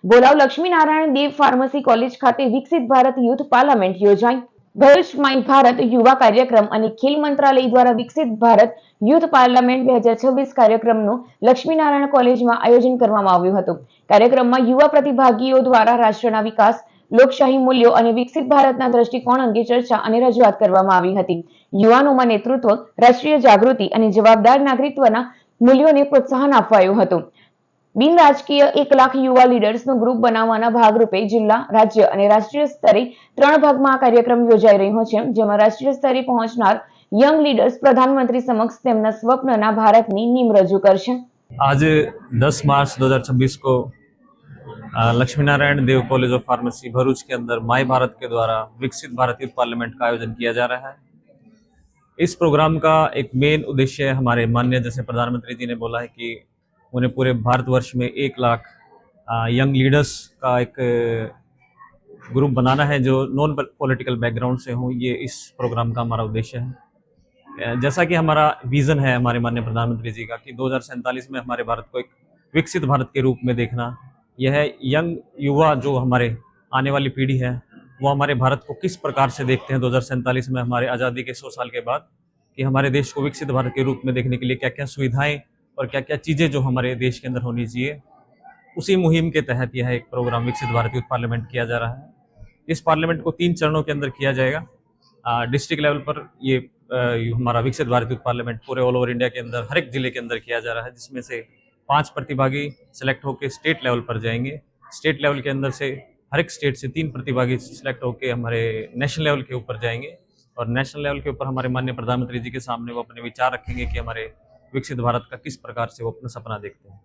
બોલાવ લક્ષ્મીનારાયણ દેવ pharmacy college ખાતે વિકસિત ભારત યુથ પાર્લામેન્ટ યોજાઈ. ભરૂચ માય ભારત યુવા કાર્યક્રમ અને ખેલ મંત્રાલય દ્વારા વિકસિત ભારત યુથ પાર્લામેન્ટ 2026 કાર્યક્રમનું લક્ષ્મીનારાયણ કોલેજમાં આયોજન કરવામાં આવ્યું હતું. કાર્યક્રમમાં યુવા પ્રતિભાગીઓ દ્વારા રાષ્ટ્રના વિકાસ, લોકશાહી મૂલ્યો અને વિકસિત ભારતના દ્રષ્ટિકોણ અંગે ચર્ચા અને રજૂઆત કરવામાં આવી હતી. યુવાનોમાં નેતૃત્વ, રાષ્ટ્રીય જાગૃતિ અને જવાબદાર નાગરિકત્વના મૂલ્યોને પ્રોત્સાહન અપાયું હતું. બિન રાજકીય 1 લાખ યુવા લીડર્સનું ગ્રુપ બનાવવાના ભાગરૂપે જિલ્લા, રાજ્ય અને રાષ્ટ્રીય સ્તરે 3 ભાગમાં આ કાર્યક્રમ યોજાઈ રહ્યો છે, જેમાં રાષ્ટ્રીય સ્તરે પહોંચનાર યંગ લીડર્સ પ્રધાનમંત્રી સમક્ષ તેમના સ્વપ્નના ભારતની નીમ રજૂ કરશે. आज 10 मार्च 2026 को लक्ष्मी नारायण देव कॉलेज ऑफ फार्मेसी भरूच के अंदर माय भारत के द्वारा विकसित भारत युथ पार्लियामेंट का आयोजन किया जा रहा है। इस प्रोग्राम का एक मेन उद्देश्य हमारे माननीय जैसे प्रधानमंत्री जी ने बोला है कि उन्हें पूरे भारतवर्ष में 1 लाख यंग लीडर्स का एक ग्रुप बनाना है जो नॉन पॉलिटिकल बैकग्राउंड से हों। ये इस प्रोग्राम का हमारा उद्देश्य है। जैसा कि हमारा विज़न है हमारे माननीय प्रधानमंत्री जी का कि 2047 में हमारे भारत को एक विकसित भारत के रूप में देखना, यह यंग युवा जो हमारे आने वाली पीढ़ी है वो हमारे भारत को किस प्रकार से देखते हैं 2047 में हमारे आज़ादी के 100 साल के बाद, कि हमारे देश को विकसित भारत के रूप में देखने के लिए क्या क्या सुविधाएं और क्या क्या चीज़ें जो हमारे देश के अंदर होनी चाहिए, उसी मुहिम के तहत यह एक प्रोग्राम विकसित भारत युथ पार्लियामेंट किया जा रहा है। इस पार्लियामेंट को 3 चरणों के अंदर किया जाएगा। डिस्ट्रिक्ट लेवल पर ये हमारा विकसित भारत युथ पार्लियामेंट पूरे ऑल ओवर इंडिया के अंदर हर एक जिले के अंदर किया जा रहा है, जिसमें से 5 प्रतिभागी सिलेक्ट होकर स्टेट लेवल पर जाएंगे। स्टेट लेवल के अंदर से हर एक स्टेट से 3 प्रतिभागी सिलेक्ट होकर हमारे नेशनल लेवल के ऊपर जाएंगे और नेशनल लेवल के ऊपर हमारे माननीय प्रधानमंत्री जी के सामने वो अपने विचार रखेंगे कि हमारे विकसित भारत का किस प्रकार से वो अपना सपना देखते हैं।